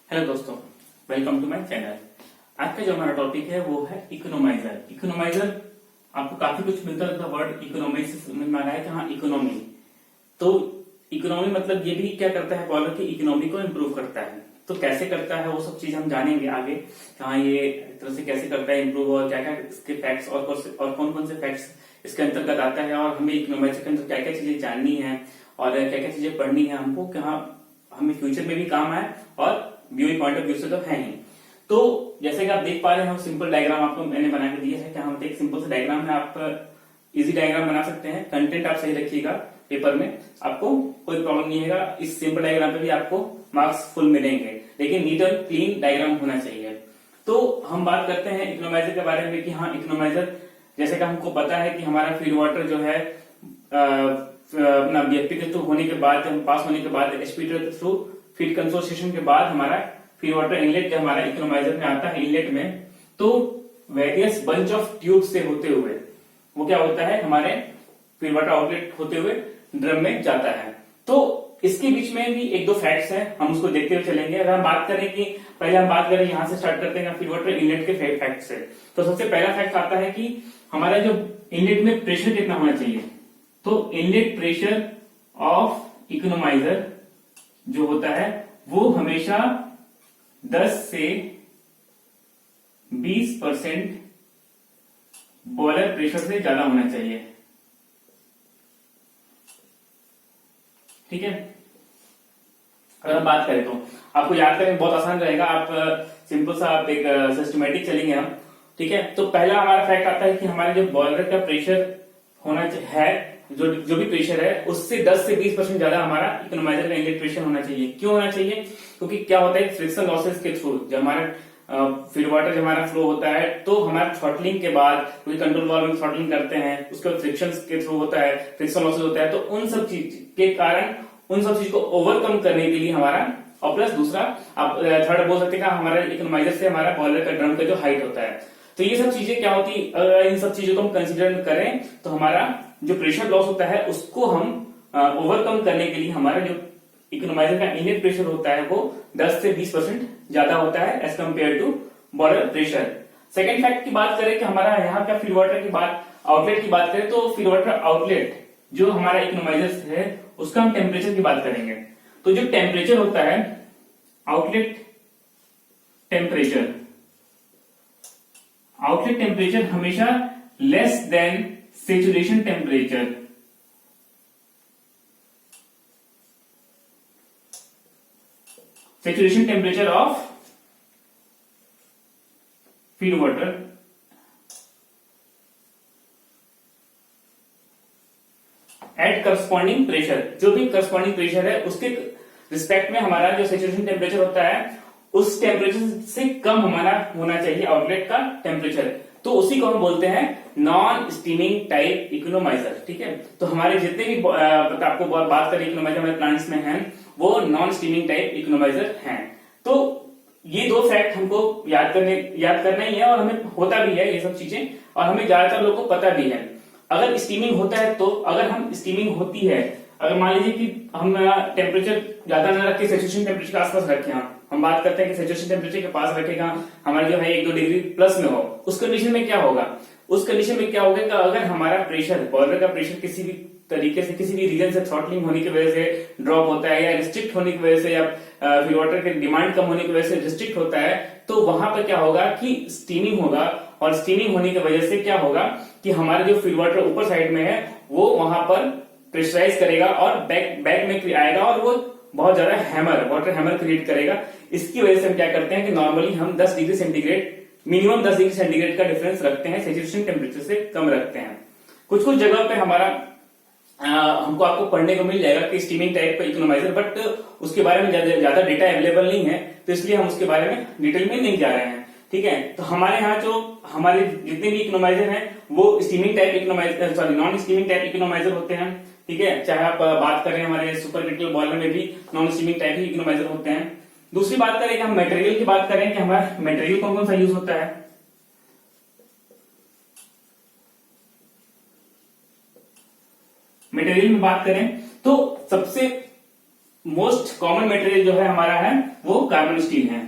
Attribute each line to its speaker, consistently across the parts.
Speaker 1: Hello दोस्तों, welcome to my channel. आज का जो हमारा टॉपिक है वो है इकोनोमाइजर। इकोनोमाइजर आपको काफी कुछ मिलता है वर्ड इकोनॉमी से समझ में आ रहा है कि हाँ इकोनॉमी। तो इकोनॉमी मतलब ये भी क्या करता है, बॉलर की इकोनॉमी को इम्प्रूव करता है। तो कैसे करता है वो सब चीज हम जानेंगे आगे कि हाँ ये एक तरह से कैसे करता है इम्प्रूव, और क्या क्या इसके फैक्ट्स और कौन कौन से फैक्ट्स इसके अंतर्गत आता है, और हमें इकोनॉमाइजर के अंदर क्या क्या चीजें जाननी है और क्या क्या चीजें पढ़नी है हमको कि हाँ हमें फ्यूचर में भी काम आए और व्यूइंग पॉइंट ऑफ व्यू से तो है ही। तो जैसे कि आप देख पा रहे हैं, सिंपल डायग्राम आपको मैंने बना के दिया है कि हम एक सिंपल सा डायग्राम है, आप इजी डायग्राम बना सकते हैं। कंटेंट आप सही रखिएगा पेपर में, आपको कोई प्रॉब्लम नहीं है। इस सिंपल डायग्राम पे भी आपको मार्क्स फुल मिलेंगे, लेकिन नीट और क्लीन डायग्राम होना चाहिए। तो हम बात करते हैं इकोनॉमाइजर के बारे में कि हाँ इकोनॉमाइजर जैसे कि हमको पता है कि हमारा फीड वाटर जो है अपना बीएफपी के थ्रू होने के बाद, पास होने के बाद एचपीटी के थ्रू फीड कंसोर्टिएशन के बाद हमारा फीड वाटर इनलेट जो हमारा इकोनॉमाइजर में आता है, इनलेट में तो वेरियस बंच ऑफ ट्यूब से होते हुए वो क्या होता है, हमारे फीड वाटर आउटलेट होते हुए ड्रम में जाता है। तो इसके बीच में भी एक दो फैक्ट्स हैं, हम उसको देखते हुए चलेंगे। अगर हम बात करें कि पहले हम बात करें यहां से स्टार्ट करते हैं फीड वाटर इनलेट के फैक्ट से, तो सबसे पहला फैक्ट आता है कि हमारा जो इनलेट में प्रेशर कितना होना चाहिए। तो इनलेट प्रेशर ऑफ इकोनॉमाइजर जो होता है वो हमेशा 10 से 20% बॉयलर प्रेशर से ज्यादा होना चाहिए। ठीक है, अगर हम बात करें तो आपको याद करने में बहुत आसान रहेगा। आप सिंपल सा आप एक सिस्टमेटिक चलेंगे हम। ठीक है, तो पहला हमारा फैक्ट आता है कि हमारे जो बॉयलर का प्रेशर होना है, जो भी प्रेशर है उससे 10 से 20% ज्यादा हमारा इकोनॉमाइजर का इनलेट प्रेशर होना चाहिए। क्यों होना चाहिए? क्योंकि क्या होता है, फ्रिक्शन लॉसेस के थ्रू जब हमारा फीड वाटर जब हमारा फ्लो होता है तो हमारा थ्रॉटलिंग के बाद, क्योंकि कंट्रोल वाल्व में थ्रॉटलिंग करते हैं, उसके बाद फ्रिक्शन के थ्रू होता है, फ्रिक्शन लॉसेस होता है, तो उन सब चीज के कारण उन सब चीज को ओवरकम करने के लिए हमारा, और प्लस दूसरा आप थर्ड बोल सकते हैं हमारे इकोनॉमाइजर से हमारा बॉयलर का ड्रम का जो हाइट होता है, तो ये सब चीजें क्या होती, इन सब चीजों को हम कंसिडर करें तो हमारा जो प्रेशर लॉस होता है उसको हम ओवरकम करने के लिए हमारा जो इकोनॉमाइजर का इनलेट प्रेशर होता है वो 10 से 20% ज्यादा होता है as compared to boiler pressure. Second fact की बात करें कि हमारा यहाँ का फीड वाटर की बात, आउटलेट की बात करें तो फीड वाटर आउटलेट जो हमारा इकोनॉमाइजर है उसका हम टेम्परेचर की बात करेंगे। तो जो टेम्परेचर होता है आउटलेट टेम्परेचर, आउटलेट टेम्परेचर हमेशा less than saturation temperature. Saturation temperature of feed water at corresponding pressure, जो भी करस्पॉन्डिंग प्रेशर है उसके रिस्पेक्ट में हमारा जो सेचुरेशन टेम्परेचर होता है उस टेम्परेचर से कम हमारा होना चाहिए आउटलेट का टेम्परेचर। तो उसी को हम बोलते हैं नॉन स्टीमिंग टाइप इकोनॉमाइजर। ठीक है, तो हमारे जितने भी आपको बात करें इकोनॉमाइजर हमारे प्लांट्स में हैं वो नॉन स्टीमिंग टाइप इकोनॉमाइजर हैं। तो ये दो फैक्ट हमको याद करना ही है, और हमें होता भी है ये सब चीजें, और हमें ज्यादातर लोगों को पता भी है। अगर स्टीमिंग होता है तो अगर हम स्टीमिंग होती है, अगर मान लीजिए कि हम टेम्परेचर ज्यादा ना रखे, सेचुरेशन टेम्परेचर के आसपास रखे, हम बात करते हैं कि सेचुरेशन टेम्परेचर के पास रखेगा हमारा जो है 1-2 डिग्री प्लस में हो, उस कंडीशन में क्या होगा, उस कंडीशन में क्या होगा कि अगर हमारा प्रेशर, बॉयलर का प्रेशर किसी भी तरीके से, किसी भी रीजन से थ्रॉटलिंग होने की वजह से ड्रॉप होता है, या रिस्ट्रिक्ट होने की वजह से, या फीड वाटर के डिमांड कम होने की वजह से रिस्ट्रिक्ट होता है, तो वहां पर क्या होगा कि स्टीमिंग होगा, और स्टीमिंग होने की वजह से क्या होगा कि हमारा जो फीड वाटर ऊपर साइड में है वो वहां पर प्रेशराइज करेगा और बैक में आएगा, और वो बहुत ज्यादा वाटर हैमर क्रिएट करेगा। इसकी वजह से हम क्या करते हैं कि नॉर्मली हम 10 degree centigrade, minimum 10 degree centigrade का डिफरेंस रखते हैं, सेचुरेशन टेम्परेचर से कम रखते हैं। कुछ कुछ जगह पे हमारा हमको आपको पढ़ने को मिल जाएगा कि स्टीमिंग टाइप का इकोनॉमाइजर, बट उसके बारे में ज्यादा डेटा अवेलेबल नहीं है, तो इसलिए हम उसके बारे में डिटेल में नहीं जा रहे हैं। ठीक है, तो हमारे यहाँ जो हमारे जितने भी इकोनॉमाइजर हैं वो steaming type economiser, sorry non steaming type economiser होते हैं। ठीक है, चाहे आप बात करें हमारे सुपर क्रिटिकल बॉयलर में भी नॉन स्टीमिंग टाइप ही इकोनॉमाइजर होते हैं। दूसरी बात करें कि हम मटेरियल की बात करें कि हमारा मटेरियल कौन कौन सा यूज होता है। मटेरियल में बात करें तो सबसे मोस्ट कॉमन मटेरियल जो है हमारा है वो कार्बन स्टील है।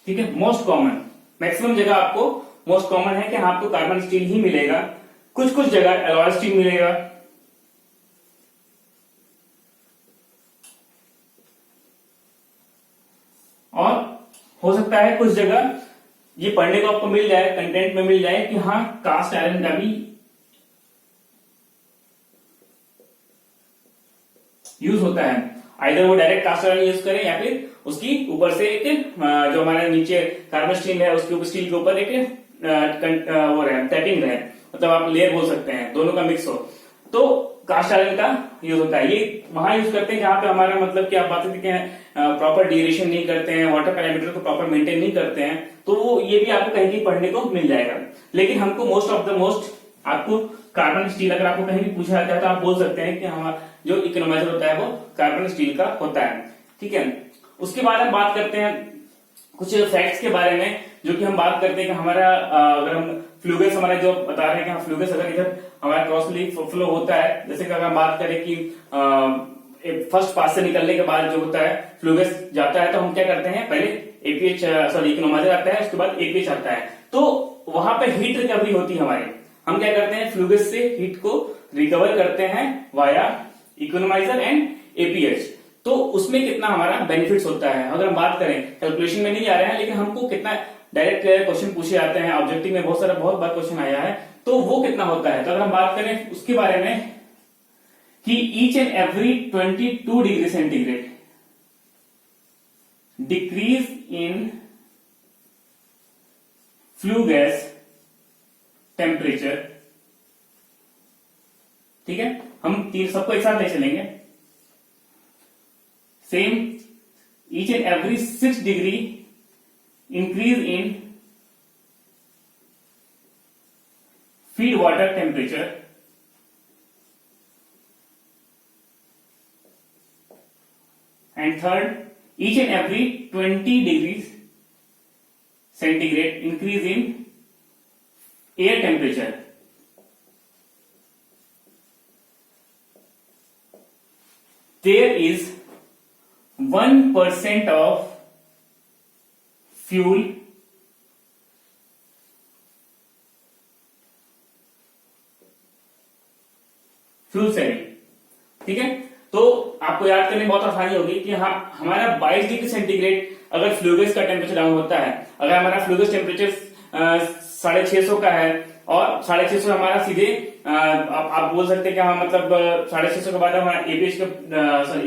Speaker 1: ठीक है, मोस्ट कॉमन, मैक्सिमम जगह आपको मोस्ट कॉमन है कि आपको कार्बन स्टील ही मिलेगा। कुछ कुछ जगह एलॉय स्टील मिलेगा, और हो सकता है कुछ जगह ये पढ़ने को आपको मिल जाए, कंटेंट में मिल जाए कि हाँ कास्ट आयरन का भी यूज होता है। आइदर वो डायरेक्ट कास्ट आयरन यूज करें या फिर उसकी ऊपर से एक जो हमारे नीचे कार्बन स्टील है उसके ऊपर स्टील के ऊपर एक वो रहे टैपिंग रहे, मतलब आप लेयर बोल सकते हैं, दोनों का मिक्स हो, तो कास्ट आयरन का यूज होता है। ये वहां यूज करते हैं जहां पे हमारा मतलब कि आप बात करते हैं प्रॉपर ड्यूरेशन नहीं करते हैं, वाटर पैरामीटर को प्रॉपर मेंटेन नहीं करते हैं, तो ये भी आपको कहीं भी पढ़ने को मिल जाएगा। लेकिन हमको मोस्ट ऑफ द मोस्ट आपको कार्बन स्टील अगर आपको कहीं भी पूछा जाता है तो आप बोल सकते हैं कि हमारा जो इकोनोमाइजर होता है वो कार्बन स्टील का होता है। ठीक है, उसके बाद हम बात करते हैं कुछ फैक्ट्स के बारे में, जो कि हम बात करते हैं कि हमारा अगर हम फ्लूगस हमारा जो बता रहे हैं कि हम फ्लूगस अगर इधर हमारा क्रॉसली फ्लो होता है, जैसे कि अगर हम बात करें कि फर्स्ट पास से निकलने के बाद जो होता है फ्लूगस जाता है, तो हम क्या करते हैं पहले एपीएच इकोनोमाइजर आता है, उसके बाद एपीएच आता है, तो वहां पे हीट रिकवरी होती है हमारे। हम क्या करते हैं फ्लूगस से हीट को रिकवर करते हैं वाया इकोनोमाइजर एंड एपीएच। तो उसमें कितना हमारा बेनिफिट्स होता है, अगर हम बात करें, कैलकुलेशन में नहीं जा रहे हैं, लेकिन हमको कितना डायरेक्ट क्वेश्चन पूछे जाते हैं, ऑब्जेक्टिव में बहुत बार क्वेश्चन आया है, तो वो कितना होता है। तो अगर हम बात करें उसके बारे में कि each and every 22 degree centigrade decrease in flue gas temperature, ठीक है, हम तीन सबको एक साथ ले चलेंगे। Same each and every 6 degree increase in feed water temperature, and third each and every 20 degree centigrade increase in air temperature. There is 1% of fuel saving. ठीक है, तो आपको याद करने में बहुत आसानी होगी कि हाँ हमारा 22 डिग्री सेंटीग्रेड अगर फ्लूगस का टेम्परेचर डाउन होता है, अगर हमारा फ्लूगस टेम्परेचर 650 का है और 650 हमारा सीधे आप बोल सकते हैं कि हाँ मतलब 650 के बाद हमारा एपीएच के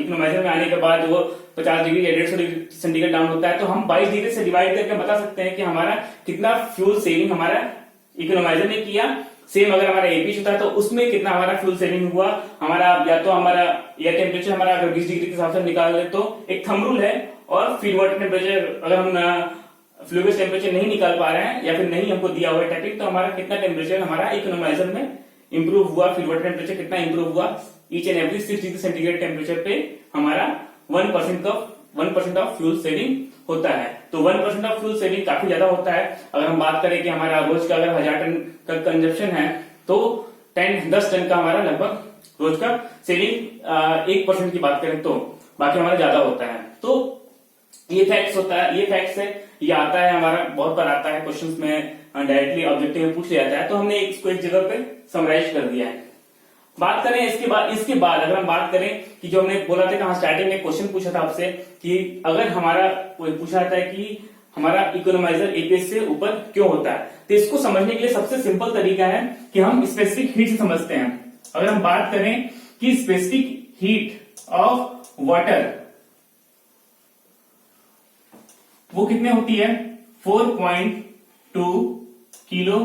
Speaker 1: इकोनोमाइजर में आने के बाद वो 50 डिग्री या 150 डिग्री सेंटीग्रेड डाउन होता है, तो हम 22 डिग्री से डिवाइड करके बता सकते हैं कि हमारा कितना फ्यूल सेविंग हमारा इकोनोमाइजर ने किया। सेम अगर हमारा एपीएच होता है तो उसमें कितना हमारा फ्यूल सेविंग हुआ हमारा, या तो हमारा एयर टेम्परेचर हमारा अगर 20 डिग्री के हिसाब से निकाल ले तो एक थंब रूल है, और फीड वाटर टेम्परेचर अगर हम फ्लूगस टेम्परेचर नहीं निकाल पा रहे हैं या फिर नहीं हमको दिया हुआ है टैपिंग, तो हमारा कितना टेम्परेचर हमारा इकोनोमाइजर में इंप्रूव हुआ, फीड वाटर टेम्परेचर कितना इंप्रूव हुआ, each and every 6 degree centigrade temperature पे हमारा 1% ऑफ फ्यूल सेविंग होता है। तो 1% ऑफ फ्यूल सेविंग काफी ज्यादा होता है। अगर हम बात करें कि हमारा रोज का अगर 1000 टन का कंजप्शन है तो 10 टन का हमारा लगभग रोज का सेविंग 1% की बात करें तो बाकी हमारा ज्यादा होता है। तो ये फैक्ट्स होता है, ये फैक्ट्स है, ये आता है हमारा, बहुत बार आता है क्वेश्चंस में, डायरेक्टली ऑब्जेक्टिव में पूछ लिया जाता है, तो हमने इसको एक जगह पे समराइज कर दिया है। बात करें इसके बाद अगर हम बात करें कि जो हमने बोला था कि हाँ स्टार्टिंग में क्वेश्चन पूछा था आपसे कि अगर हमारा पूछा जाता है कि हमारा इकोनोमाइजर एपीएच से ऊपर क्यों होता है, तो इसको समझने के लिए सबसे सिंपल तरीका है कि हम स्पेसिफिक हीट से समझते हैं। अगर हम बात करें कि स्पेसिफिक हीट ऑफ वाटर वो कितने होती है, 4.2 किलो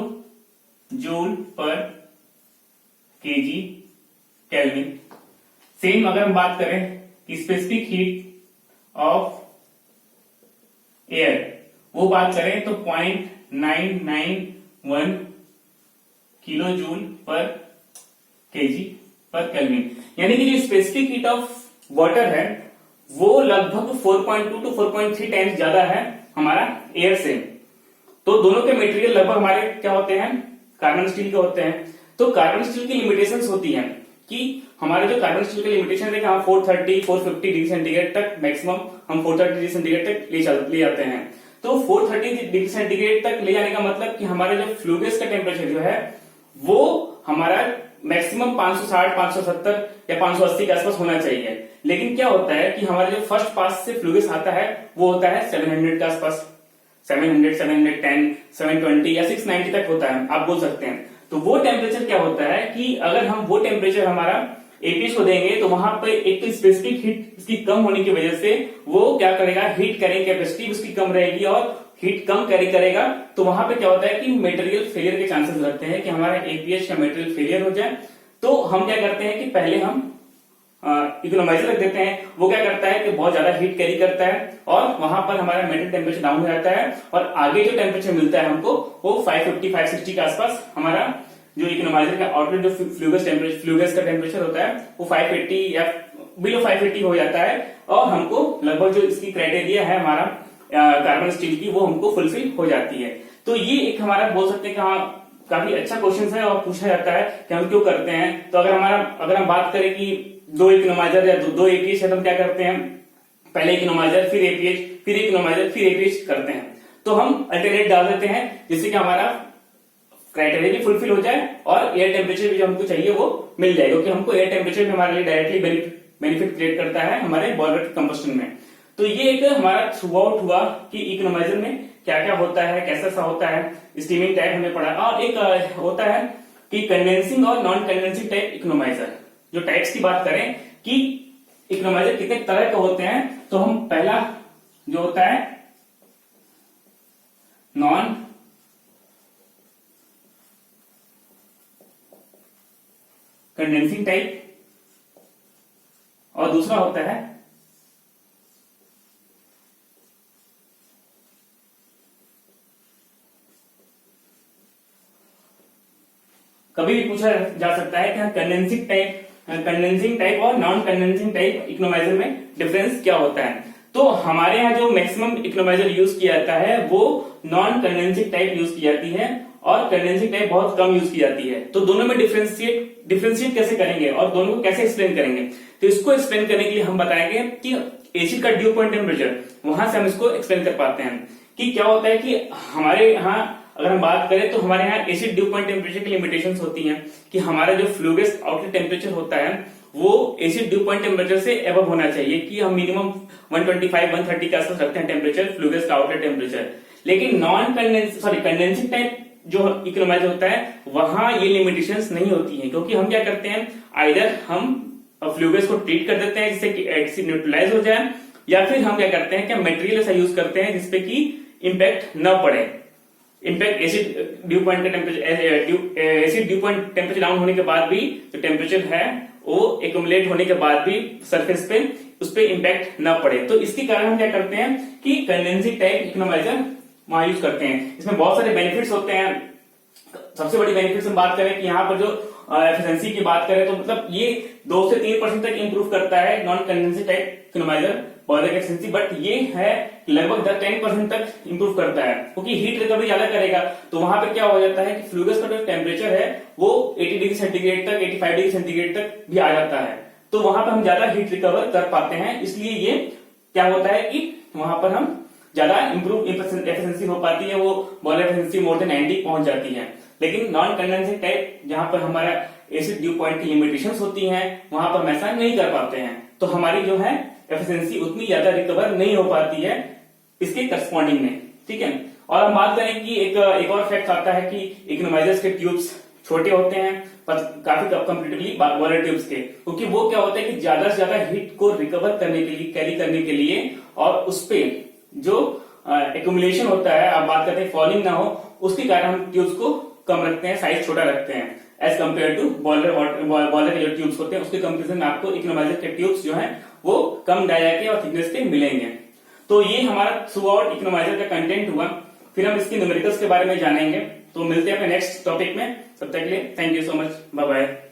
Speaker 1: जूल पर केजी केल्विन। सेम अगर हम बात करें कि स्पेसिफिक हीट ऑफ एयर वो बात करें तो 0.991 किलो जूल पर केजी पर केल्विन। यानी कि जो स्पेसिफिक हीट ऑफ वाटर है वो लगभग 4.2 to 4.3 टाइम्स ज्यादा है हमारा एयर से। तो दोनों के मटेरियल लगभग हमारे क्या होते हैं, कार्बन स्टील के होते हैं। तो कार्बन स्टील की लिमिटेशंस होती हैं कि हमारे जो कार्बन स्टील की लिमिटेशन है कि हम 430 450 डिग्री सेंटीग्रेड तक मैक्सिमम हम 430 डिग्री सेंटीग्रेड तक ले जाते हैं। तो 430 डिग्री सेंटीग्रेड तक ले जाने का मतलब कि हमारे जो फ्लू गैस का टेम्परेचर जो है वो हमारा मैक्सिमम 560 570 या 580 के आसपास होना चाहिए। लेकिन क्या होता है कि हमारा जो फर्स्ट पास से फ्लू गैस आता है वो होता है 700 के आसपास, 700 710 720 या 690 तक होता है, आप बोल सकते हैं। तो वो टेम्परेचर क्या होता है कि अगर हम वो टेम्परेचर हमारा एपीएच को देंगे तो वहां पे एक तो स्पेसिफिक हीट इसकी कम होने की वजह से वो क्या करेगा, हीट कैरिंग कैपेसिटी उसकी कम रहेगी और हीट कम कैरी करेगा। तो वहां पे क्या होता है कि मटेरियल फेलियर के चांसेस रहते हैं कि हमारा एपीएच का मटेरियल फेलियर हो जाए। तो हम क्या करते हैं कि पहले हम इकोनोमाइजर रख देते हैं। वो क्या करता है कि बहुत ज्यादा हीट कैरी करता है और वहां पर हमारा मेटल टेम्परेचर डाउन हो जाता है और आगे जो टेम्परेचर मिलता है हमको वो 550 560 के आसपास हमारा जो इकोनोमाइजर का आउटलेट जो फ्लू गैस का टेम्परेचर होता है वो 580 या बिलो 580 हो जाता है और हमको लगभग जो इसकी क्राइटेरिया है हमारा कार्बन स्टील की वो हमको फुलफिल हो जाती है। तो ये एक हमारा बोल सकते हैं कि हाँ काफी अच्छा क्वेश्चन है और पूछा जाता है कि हम क्यों करते हैं। तो अगर हम बात करें कि दो इकोनोमाइजर या दो एपीएच है तो हम क्या करते हैं, पहले इकोनोमाइजर फिर एपीएच फिर इकोनोमाइजर फिर एपीएच करते हैं। तो हम अल्टरनेट डाल देते हैं जिससे कि हमारा क्राइटेरिया भी फुलफिल हो जाए और एयर टेम्परेचर भी जो हमको चाहिए वो मिल जाए, क्योंकि हमको एयर टेम्परेचर भी हमारे लिए डायरेक्टली बेनिफिट क्रिएट करता है हमारे बॉयलर के कंबस्टन में। तो ये एक हमारा थ्रू आउट हुआ कि इकोनोमाइजर में क्या क्या होता है, कैसा सा होता है, स्टीमिंग टाइप हमने पढ़ा। और एक होता है कि कंडेंसिंग और नॉन कंडेंसिंग टाइप इकोनोमाइजर। जो टाइप्स की बात करें कि इकोनोमाइजर कितने तरह के होते हैं, तो हम पहला जो होता है नॉन कंडेंसिंग टाइप और दूसरा होता है कभी भी पूछा जा सकता है कि कंडेंसिंग टाइप और नॉन कंडेंसिंग टाइप इकोनोमाइजर में डिफरेंस क्या होता है। तो हमारे यहाँ जो मैक्सिमम इकोनोमाइजर यूज किया जाता है वो नॉन कंडेंसिंग टाइप यूज की जाती है और कंडेंसिंग टाइप बहुत कम यूज की जाती है। तो दोनों में डिफरेंशिएट कैसे करेंगे और दोनों को कैसे एक्सप्लेन करेंगे, तो इसको एक्सप्लेन करने के लिए हम बताएंगे कि एसिड का ड्यू पॉइंट टेम्परेचर, वहां से हम इसको एक्सप्लेन कर पाते हैं कि क्या होता है कि हमारे यहाँ अगर हम बात करें तो हमारे यहाँ एसिड ड्यू पॉइंट टेम्परेचर की लिमिटेशंस होती हैं कि हमारा जो फ्लू गैस आउटलेट टेम्परेचर होता है वो एसिड ड्यू पॉइंट टेम्परेचर से एबव होना चाहिए कि हम मिनिमम 125 130 के आसपास रखते हैं टेम्परेचर फ्लू गैस का आउटलेट टेम्परेचर। लेकिन कंडेंसिंग टाइप जो इकोनोमाइजर होता है वहां ये लिमिटेशंस नहीं होती हैं, क्योंकि हम क्या करते हैं, आइदर हम फ्लू गैस को ट्रीट कर देते हैं जिससे कि एसिड न्यूट्रलाइज हो जाए, या फिर हम क्या करते हैं कि मटेरियल ऐसा यूज करते हैं जिसपे कि इंपैक्ट न पड़े। In fact acid due point temperature down होने के बाद भी जो टेम्परेचर है वो एक्यूमुलेट होने के बाद भी सरफेस पे उस पर इंपैक्ट न पड़े। तो इसके कारण हम क्या करते हैं कि कंडेंसिंग टाइप इकोनोमाइजर वहां यूज करते हैं। इसमें बहुत सारे बेनिफिट्स होते हैं। सबसे बड़ी बेनिफिट्स हम बात करें कि यहाँ पर जो एफिशिएंसी की बात करें तो मतलब ये 2 से 3% तक इंप्रूव करता है non condensing type economiser boiler की एफिशिएंसी, बट ये है लगभग 10% तक इंप्रूव करता है क्योंकि हीट रिकवरी ज्यादा करेगा। तो वहां पे क्या हो जाता है कि फ्लू गैस का जो टेम्परेचर है वो 80 डिग्री सेंटीग्रेड तक 85 डिग्री सेंटीग्रेड तक भी आ जाता है। तो वहां पर हम ज्यादा हीट रिकवर कर पाते हैं, इसलिए ये क्या होता है कि वहां पर हम ज्यादा इंप्रूव एफिशिएंसी हो पाती है, वो बॉयलर एफिशिएंसी मोर देन 90 पहुंच जाती है। लेकिन नॉन कंडेंसिंग टाइप जहां पर हमारा एसिड ड्यू पॉइंट की लिमिटेशंस होती हैं वहां पर हम ऐसा नहीं कर पाते हैं, तो हमारी जो है एफिशिएंसी उतनी ज्यादा रिकवर नहीं हो पाती है इसके करस्पॉन्डिंग में, ठीक है। और हम बात करें कि एक और फैक्ट आता है कि इकोनोमाइजर्स के ट्यूब्स छोटे होते हैं पर काफी कंपेरेटिवली बॉयलर ट्यूब्स के, क्योंकि वो क्या होता है कि ज्यादा से ज्यादा हीट को रिकवर करने के लिए, कैरी करने के लिए और उस पे जो एक्यूमुलेशन होता है, आप बात करते हैं फॉलिंग ना हो, उसके कारण हम ट्यूब्स को कम रखते हैं, साइज छोटा रखते हैं एज कम्पेयर टू बॉयलर के जो ट्यूब्स होते हैं उसके कंपेरिजन में आपको इकोनोमाइजर के ट्यूब्स जो है वो कम डाया के और थिकनेस के मिलेंगे। तो ये हमारा थ्रू आउट इकोनोमाइजर का कंटेंट हुआ। फिर हम इसके न्यूमेरिकल्स के बारे में जानेंगे। तो मिलते हैं अपने नेक्स्ट टॉपिक में, तब तक के लिए thank you so much, bye bye.